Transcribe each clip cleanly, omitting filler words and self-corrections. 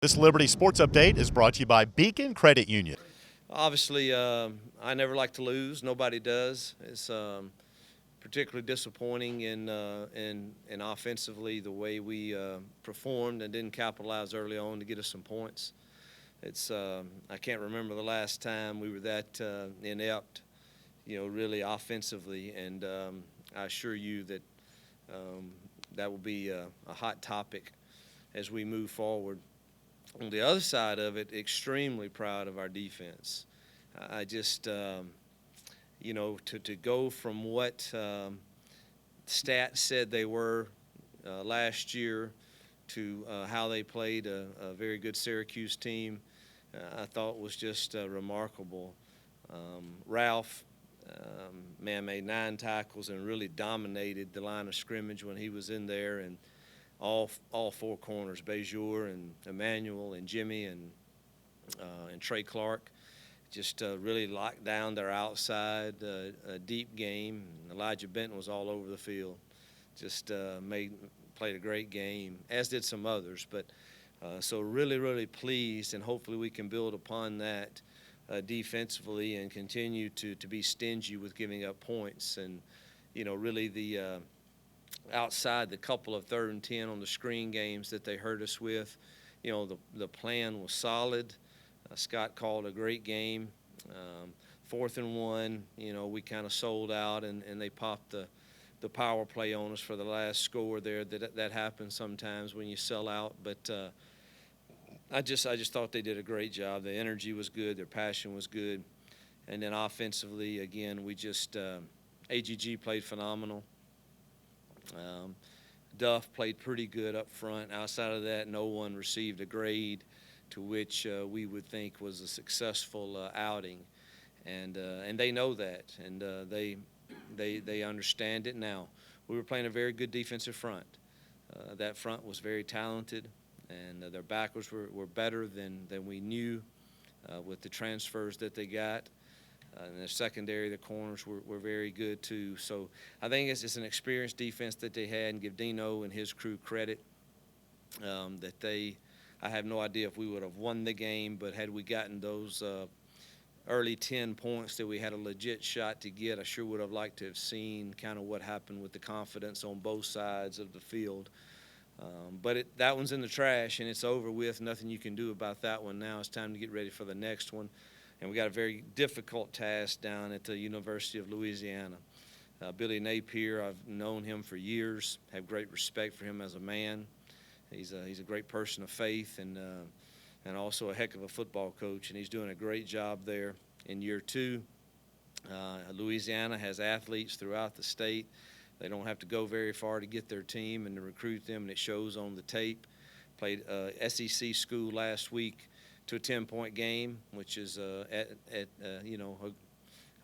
This Liberty Sports Update is brought to you by Beacon Credit Union. Obviously, I never like to lose. Nobody does. It's particularly disappointing in offensively the way we performed and didn't capitalize early on to get us some points. It's I can't remember the last time we were that inept, really offensively, and I assure you that that will be a hot topic as we move forward. On the other side of it, extremely proud of our defense. I just, to go from what stats said they were last year to how they played a very good Syracuse team, I thought was just remarkable. Ralph, made 9 tackles and really dominated the line of scrimmage when he was in there, and all 4 corners, Bejure and Emmanuel and Jimmy and Trey Clark, just really locked down their outside, a deep game. Elijah Benton was all over the field, just played a great game, as did some others. But so really pleased, and hopefully we can build upon that defensively and continue to be stingy with giving up points. And really the outside the couple of 3rd and 10 on the screen games that they hurt us with, the plan was solid. Scott called a great game. 4th and 1, we kind of sold out, and they popped the power play on us for the last score there. That happens sometimes when you sell out, but I just thought they did a great job. The energy was good, their passion was good, and then offensively, again, we just AGG played phenomenal. Duff played pretty good up front. Outside of that, no one received a grade to which we would think was a successful outing, and they know that, and they understand it now. We were playing a very good defensive front. That front was very talented, and their backers were better than we knew with the transfers that they got. In the secondary, the corners were very good too. So I think it's an experienced defense that they had, and give Dino and his crew credit that I have no idea if we would have won the game, but had we gotten those early 10 points that we had a legit shot to get, I sure would have liked to have seen kind of what happened with the confidence on both sides of the field. But that one's in the trash, and it's over with. Nothing you can do about that one now. It's time to get ready for the next one. And we got a very difficult task down at the University of Louisiana. Billy Napier, I've known him for years, have great respect for him as a man. He's a great person of faith, and also a heck of a football coach, and he's doing a great job there in year 2. Louisiana has athletes throughout the state. They don't have to go very far to get their team and to recruit them, and it shows on the tape. Played SEC school last week to a 10-point game, which is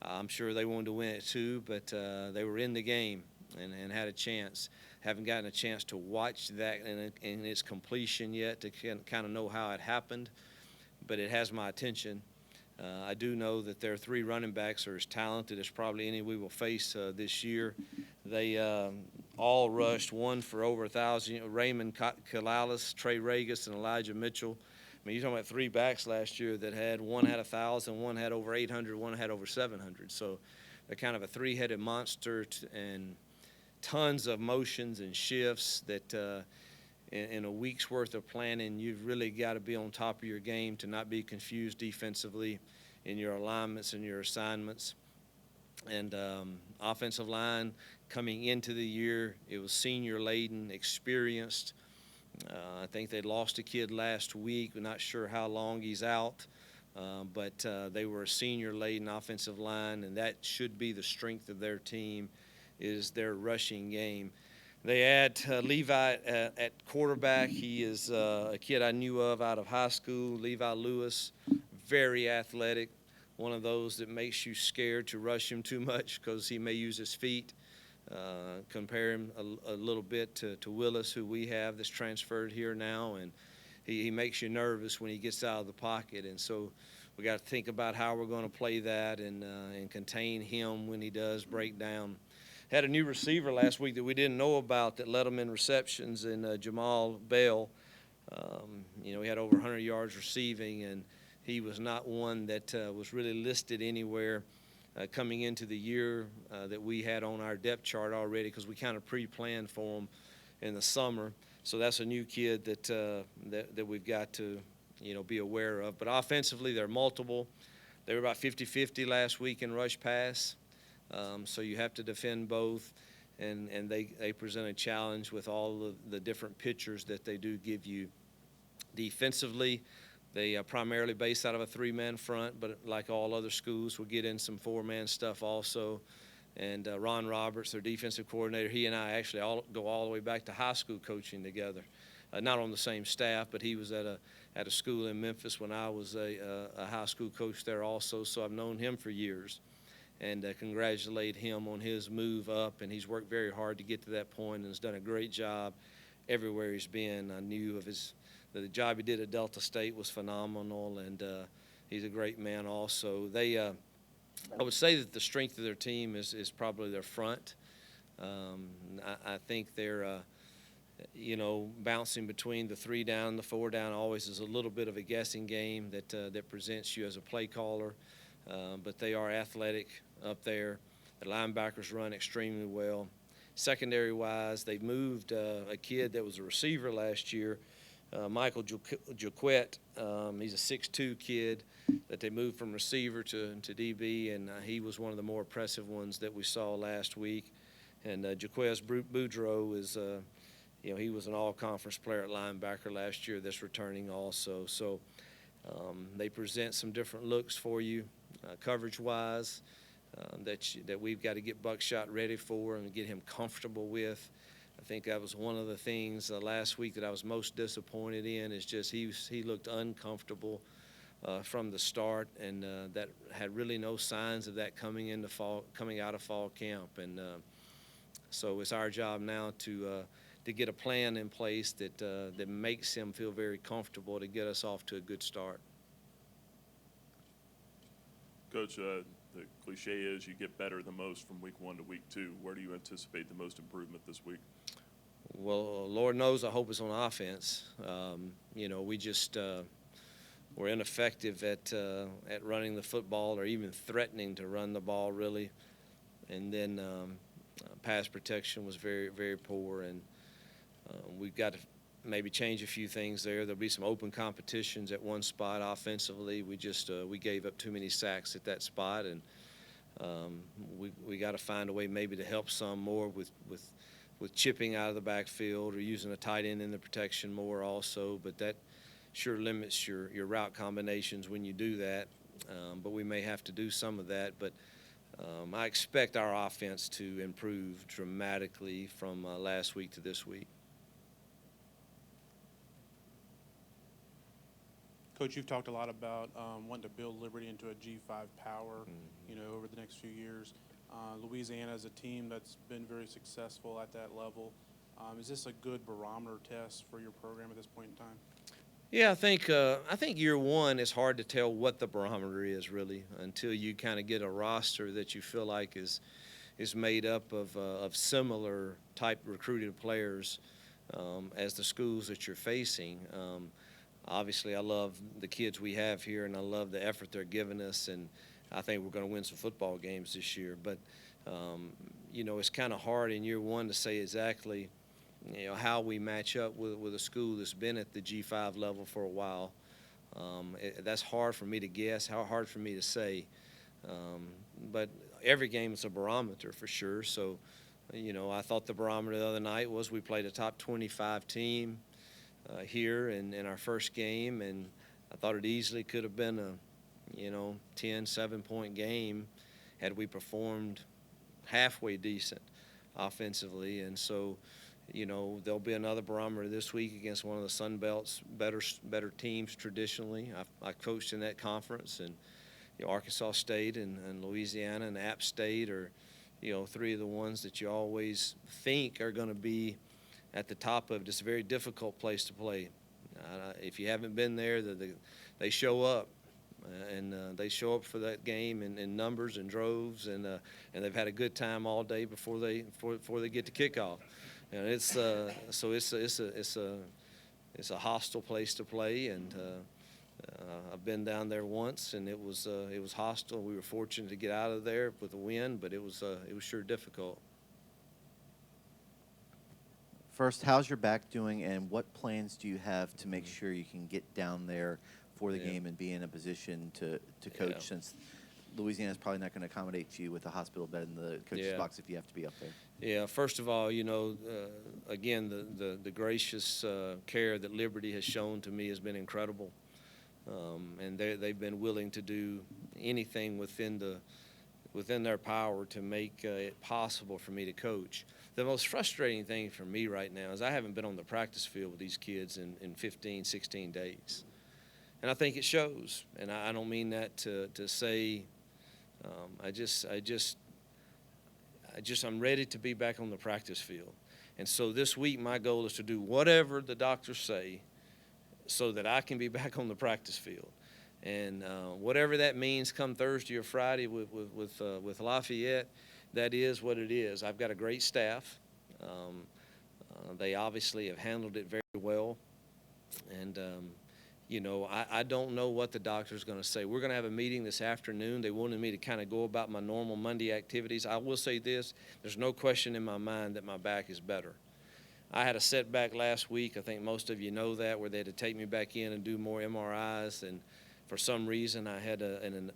I'm sure they wanted to win it too, but they were in the game and had a chance. Haven't gotten a chance to watch that in its completion yet to kind of know how it happened, but it has my attention. I do know that their 3 running backs are as talented as probably any we will face this year. They all rushed, one for over 1,000. Raymond Kalalis, Trey Regis, and Elijah Mitchell. I mean, you're talking about 3 backs last year that one had 1,000, one had over 800, one had over 700. So they're kind of a 3-headed monster, and tons of motions and shifts that in a week's worth of planning, you've really got to be on top of your game to not be confused defensively in your alignments and your assignments. And offensive line coming into the year, it was senior-laden, experienced. I think they lost a kid last week. We're not sure how long he's out, but they were a senior-laden offensive line, and that should be the strength of their team, is their rushing game. They add Levi at quarterback. He is a kid I knew of out of high school, Levi Lewis, very athletic, one of those that makes you scared to rush him too much because he may use his feet. Compare him a little bit to Willis, who we have that's transferred here now, and he makes you nervous when he gets out of the pocket. And so we got to think about how we're going to play that and contain him when he does break down. Had a new receiver last week that we didn't know about that led them in receptions, in Jamal Bell. He had over 100 yards receiving, and he was not one that was really listed anywhere coming into the year that we had on our depth chart already, because we kind of pre-planned for him in the summer. So that's a new kid that we've got to be aware of. But offensively, they're multiple. They were about 50-50 last week in rush pass. So you have to defend both, and they present a challenge with all of the different pitchers that they do give you. Defensively, they primarily based out of a three-man front, but like all other schools, we'll get in some four-man stuff also. And Ron Roberts, their defensive coordinator, he and I actually go all the way back to high school coaching together. Not on the same staff, but he was at a school in Memphis when I was a high school coach there also, so I've known him for years. And congratulate him on his move up, and he's worked very hard to get to that point and has done a great job everywhere he's been. I knew of the job he did at Delta State was phenomenal, and he's a great man also. I would say that the strength of their team is probably their front. I think they're bouncing between the 3 down and the 4 down always is a little bit of a guessing game that presents you as a play caller. But they are athletic up there. The linebackers run extremely well. Secondary-wise, they moved a kid that was a receiver last year, Michael Jaquette. He's a 6'2" kid that they moved from receiver to DB, and he was one of the more impressive ones that we saw last week. And Jaquez Boudreaux is, he was an all-conference player at linebacker last year that's returning also. So they present some different looks for you. Coverage-wise, that we've got to get Buckshot ready for and get him comfortable with. I think that was one of the things last week that I was most disappointed in, is just he looked uncomfortable from the start, and that had really no signs of that coming out of fall camp. And so it's our job now to get a plan in place that makes him feel very comfortable to get us off to a good start. Coach, the cliche is you get better the most from week 1 to week 2. Where do you anticipate the most improvement this week? Well, Lord knows I hope it's on offense. We just we're ineffective at running the football, or even threatening to run the ball, really. And then pass protection was very, very poor, and we've got to maybe change a few things there. There'll be some open competitions at one spot offensively. We gave up too many sacks at that spot, and we got to find a way maybe to help some more with chipping out of the backfield, or using a tight end in the protection more also. But that sure limits your route combinations when you do that. But we may have to do some of that. But I expect our offense to improve dramatically from last week to this week. Coach, you've talked a lot about wanting to build Liberty into a G5 power, over the next few years. Louisiana is a team that's been very successful at that level. Is this a good barometer test for your program at this point in time? Yeah, I think year one is hard to tell what the barometer is, really, until you kind of get a roster that you feel like is made up of similar type recruited players as the schools that you're facing. Obviously, I love the kids we have here, and I love the effort they're giving us, and I think we're going to win some football games this year. But, it's kind of hard in year one to say exactly, how we match up with a school that's been at the G5 level for a while. That's hard for me to guess, hard for me to say. But every game is a barometer for sure. So, I thought the barometer the other night was we played a top 25 team here in our first game, and I thought it easily could have been a 10, 7-point game had we performed halfway decent offensively. And so there'll be another barometer this week against one of the Sun Belt's better teams traditionally. I coached in that conference, and Arkansas State and Louisiana and App State are three of the ones that you always think are going to be at the top of it. It's a very difficult place to play. If you haven't been there, they show up, and they show up for that game in numbers and droves, and they've had a good time all day before they get to kickoff. And it's it's a hostile place to play, and I've been down there once, and it was hostile. We were fortunate to get out of there with a win, but it was sure difficult. First, how's your back doing, and what plans do you have to make sure you can get down there for the Yeah. game and be in a position to coach, Yeah. since Louisiana's probably not going to accommodate you with a hospital bed in the coach's Yeah. box if you have to be up there? Yeah, first of all, again, the gracious care that Liberty has shown to me has been incredible. And they've been willing to do anything within their power to make it possible for me to coach. The most frustrating thing for me right now is I haven't been on the practice field with these kids in 15, 16 days. And I think it shows. And I don't mean that to say I'm ready to be back on the practice field. And so this week my goal is to do whatever the doctors say so that I can be back on the practice field. And whatever that means come Thursday or Friday with Lafayette, that is what it is. I've got a great staff. They obviously have handled it very well. And, I don't know what the doctor's going to say. We're going to have a meeting this afternoon. They wanted me to kind of go about my normal Monday activities. I will say this, there's no question in my mind that my back is better. I had a setback last week. I think most of you know that, where they had to take me back in and do more MRIs. And for some reason, I had an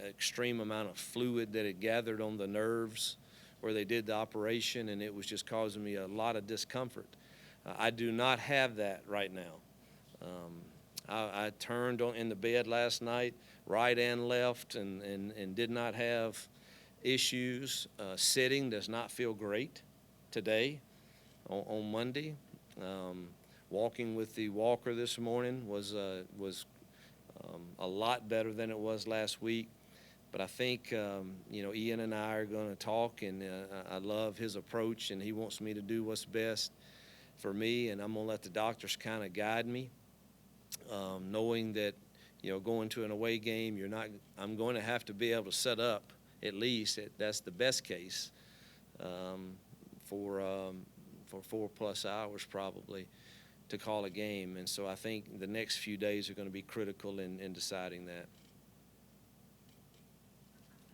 extreme amount of fluid that had gathered on the nerves where they did the operation, and it was just causing me a lot of discomfort. I do not have that right now. I turned in the bed last night, right and left, and did not have issues. Sitting does not feel great today on Monday. Walking with the walker this morning was a lot better than it was last week. But I think, Ian and I are going to talk, and I love his approach, and he wants me to do what's best for me, and I'm going to let the doctors kind of guide me, knowing that, going to an away game, I'm going to have to be able to set up at least, that's the best case, for 4+ hours probably to call a game. And so I think the next few days are going to be critical in deciding that.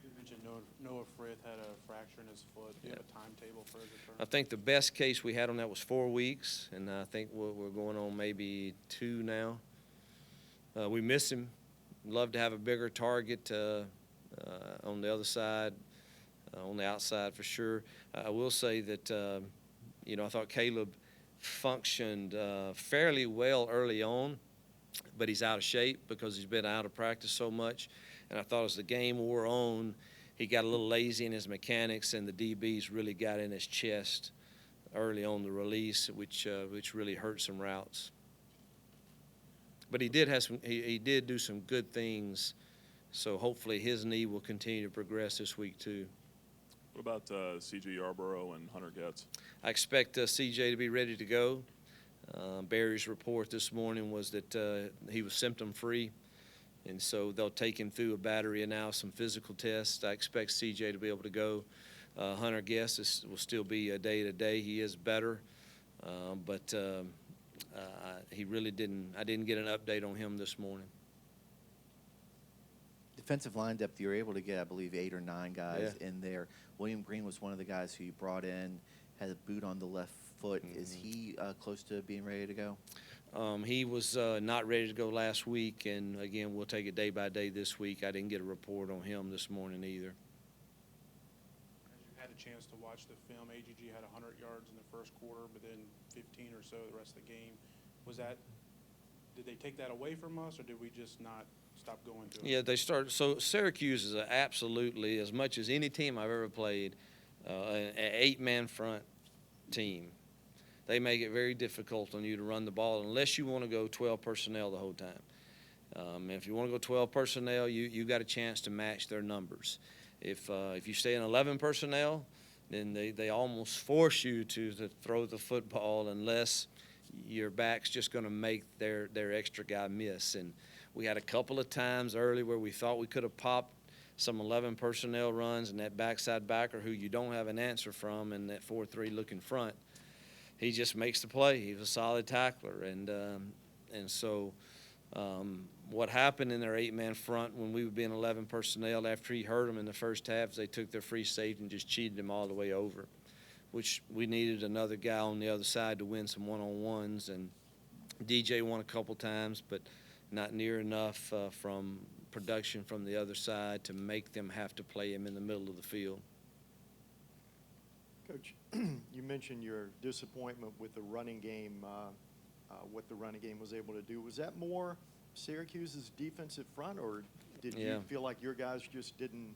You mentioned Noah Frith had a fracture in his foot. Do you have a timetable for his return? I think the best case we had on that was 4 weeks, and I think we're going on maybe 2 now. We miss him. Love to have a bigger target on the other side, on the outside for sure. I will say that, I thought Caleb functioned fairly well early on, but he's out of shape because he's been out of practice so much. And I thought as the game wore on, he got a little lazy in his mechanics, and the DBs really got in his chest early on the release, which really hurt some routes. But he did do some good things, so hopefully his knee will continue to progress this week too. What about C.J. Yarborough and Hunter Getz? I expect C.J. to be ready to go. Barry's report this morning was that he was symptom-free, and so they'll take him through a battery and now some physical tests. I expect C.J. to be able to go. Hunter Getz will still be a day-to-day. He is better, but he really didn't. I didn't get an update on him this morning. Defensive line depth, you were able to get, I believe, 8 or 9 guys in there. William Green was one of the guys who you brought in, had a boot on the left foot. Mm-hmm. Is he close to being ready to go? He was not ready to go last week, and again, we'll take it day by day this week. I didn't get a report on him this morning either. As you had a chance to watch the film, AGG had 100 yards in the first quarter, but then 15 or so the rest of the game. Did they take that away from us, or did we just not stop going to it? Yeah, they started. So Syracuse is absolutely, as much as any team I've ever played, an 8-man front team. They make it very difficult on you to run the ball unless you want to go 12 personnel the whole time. If you want to go 12 personnel, you got a chance to match their numbers. If you stay in 11 personnel, then they almost force you to throw the football unless your back's just going to make their extra guy miss. And we had a couple of times early where we thought we could have popped some 11 personnel runs, and that backside backer who you don't have an answer from and that 4-3 look in front, he just makes the play. He's a solid tackler, and so what happened in their 8-man front when we would be in 11 personnel after he hurt them in the first half is they took their free safety and just cheated him all the way over, which we needed another guy on the other side to win some one-on-ones, and DJ won a couple times, but not near enough from production from the other side to make them have to play him in the middle of the field. Coach, you mentioned your disappointment with the running game, what the running game was able to do. Was that more Syracuse's defensive front, or did you feel like your guys just didn't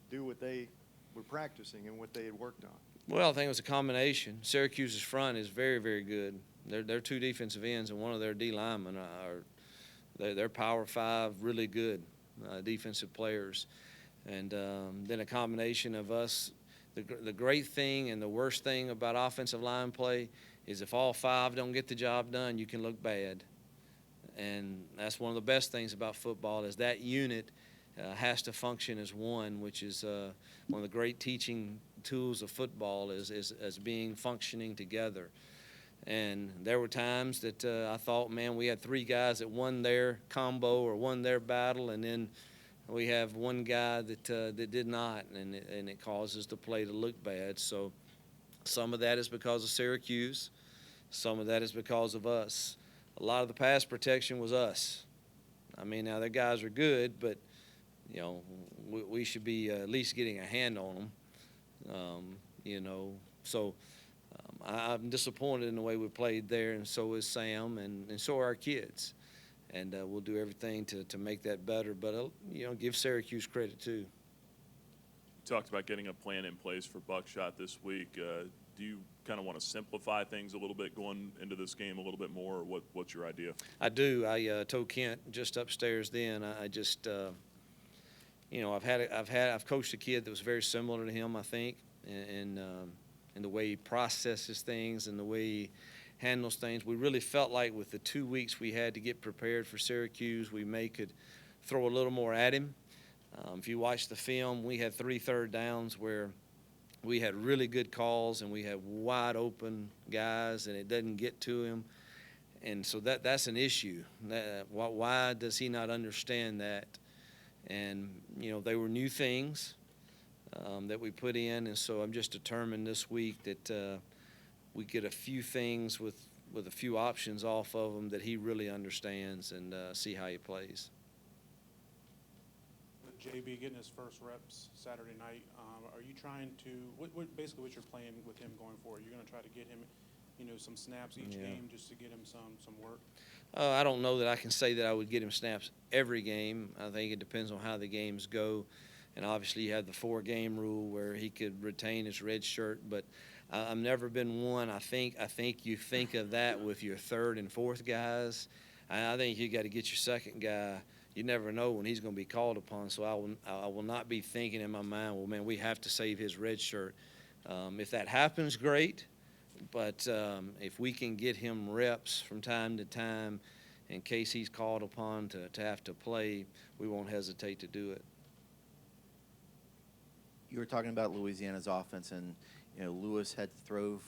do what they were practicing and what they had worked on? Well, I think it was a combination. Syracuse's front is very, very good. They're 2 defensive ends, and one of their D linemen they're Power 5, really good defensive players. And then a combination of us. The great thing and the worst thing about offensive line play is if all 5 don't get the job done, you can look bad. And that's one of the best things about football is that unit has to function as one, which is one of the great teaching tools of football is as being functioning together. And there were times that I thought, man, we had 3 guys that won their combo or won their battle, and then we have one guy that did not, and it causes the play to look bad. So some of that is because of Syracuse. Some of that is because of us. A lot of the pass protection was us. I mean, now their guys are good, but, you know, we should be at least getting a hand on them, you know. So I'm disappointed in the way we played there, and so is Sam, and so are our kids. And we'll do everything to make that better. But, you know, give Syracuse credit, too. You talked about getting a plan in place for Buckshot this week. Do you kind of want to simplify things a little bit going into this game a little bit more, or what's your idea? I do. I told Kent just upstairs then. I just, you know, I've coached a kid that was very similar to him, I think, and the way he processes things and the way he handles things. We really felt like with the 2 weeks we had to get prepared for Syracuse, we could throw a little more at him. If you watch the film, we had 3 third downs where we had really good calls and we had wide open guys and it doesn't get to him. And so that's an issue. Why does he not understand that? And, you know, they were new things that we put in, and so I'm just determined this week that we get a few things with a few options off of him that he really understands and see how he plays. With JB getting his first reps Saturday night, are you trying to basically what's your plan with him going forward? You're going to try to get him, you know, some snaps each game just to get him some work? I don't know that I can say that I would get him snaps every game. I think it depends on how the games go. And obviously you have the 4-game rule where he could retain his red shirt. But I've never been one. I think you think of that with your 3rd and 4th guys. I think you got to get your 2nd guy. You never know when he's going to be called upon. So I will not be thinking in my mind, well, man, we have to save his red shirt. If that happens, great. But if we can get him reps from time to time in case he's called upon to have to play, we won't hesitate to do it. You were talking about Louisiana's offense, and you know Lewis had to throw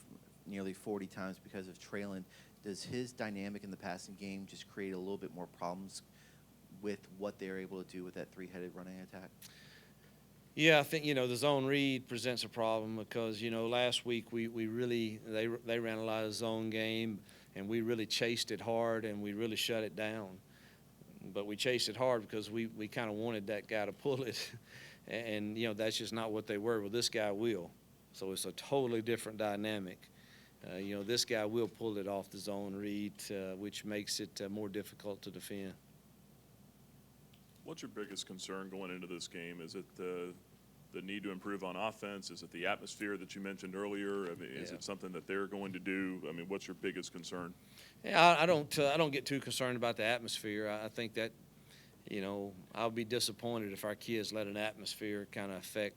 nearly 40 times because of trailing. Does his dynamic in the passing game just create a little bit more problems with what they're able to do with that 3-headed running attack? Yeah, I think, you know, the zone read presents a problem because, you know, last week we really they ran a lot of zone game, and we really chased it hard and we really shut it down. But we chased it hard because we kind of wanted that guy to pull it. And, you know, that's just not what they were. Well, this guy will. So it's a totally different dynamic. You know, this guy will pull it off the zone read, which makes it more difficult to defend. What's your biggest concern going into this game? Is it the need to improve on offense? Is it the atmosphere that you mentioned earlier? I mean, is it something that they're going to do? I mean, what's your biggest concern? Yeah, I don't get too concerned about the atmosphere. I think that, you know, I'll be disappointed if our kids let an atmosphere kind of affect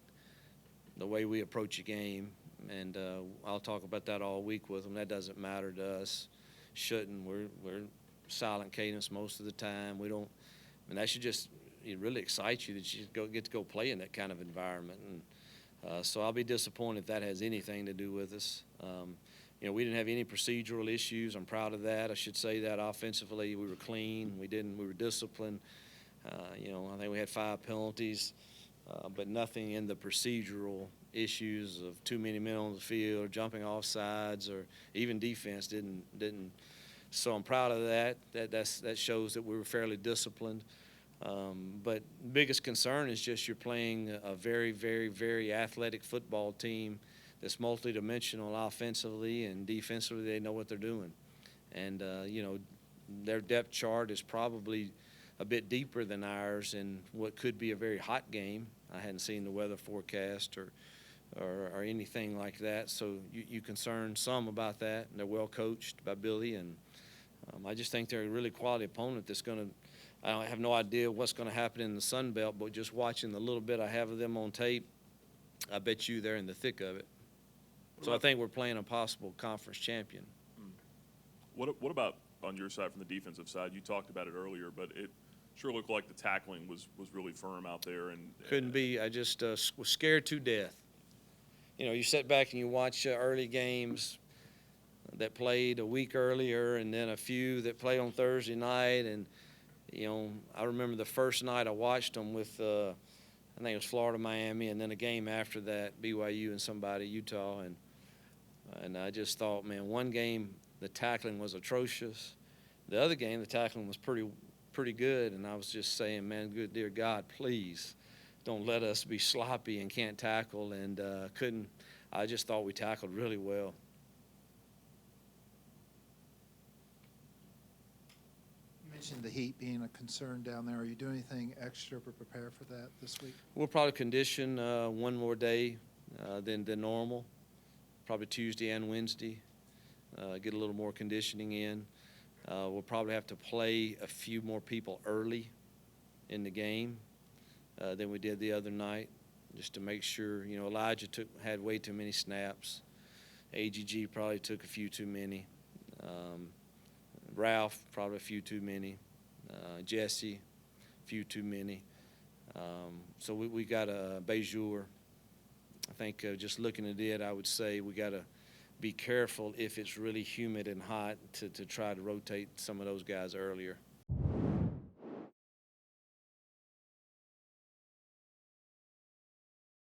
the way we approach a game. And I'll talk about that all week with them. That doesn't matter to us. Shouldn't. We're silent cadence most of the time. We don't. I mean, that should just really excite you that you get to go play in that kind of environment. And so I'll be disappointed if that has anything to do with us. we didn't have any procedural issues. I'm proud of that. I should say that offensively we were clean. We were disciplined. I think we had 5 penalties, but nothing in the procedural issues of too many men on the field or jumping off sides or even defense didn't. So I'm proud of that. That shows that we were fairly disciplined. But biggest concern is just you're playing a very, very, very athletic football team that's multidimensional offensively and defensively. They know what they're doing. And, their depth chart is probably a bit deeper than ours in what could be a very hot game. I hadn't seen the weather forecast or anything like that. So you concern some about that. And they're well coached by Billy. And I just think they're a really quality opponent that's going to – I have no idea what's going to happen in the Sun Belt, but just watching the little bit I have of them on tape, I bet you they're in the thick of it. So I think we're playing a possible conference champion. What about on your side from the defensive side? You talked about it earlier, but it sure looked like the tackling was really firm out there. And couldn't be. I just was scared to death. You sit back and you watch early games that played a week earlier and then a few that played on Thursday night. And, I remember the first night I watched them with, I think it was Florida, Miami, and then a game after that, BYU and somebody, Utah. And I just thought, man, one game the tackling was atrocious. The other game the tackling was pretty good. And I was just saying, man, good dear God, please don't let us be sloppy and can't tackle. And I just thought we tackled really well. You mentioned the heat being a concern down there. Are you doing anything extra to prepare for that this week? We'll probably condition one more day than normal, probably Tuesday and Wednesday, get a little more conditioning in. We'll probably have to play a few more people early in the game than we did the other night, just to make sure. Elijah had way too many snaps. AGG probably took a few too many. Ralph probably a few too many. Jesse, a few too many. So we got a Bejour. I think just looking at it, I would say we got to be careful if it's really humid and hot to try to rotate some of those guys earlier.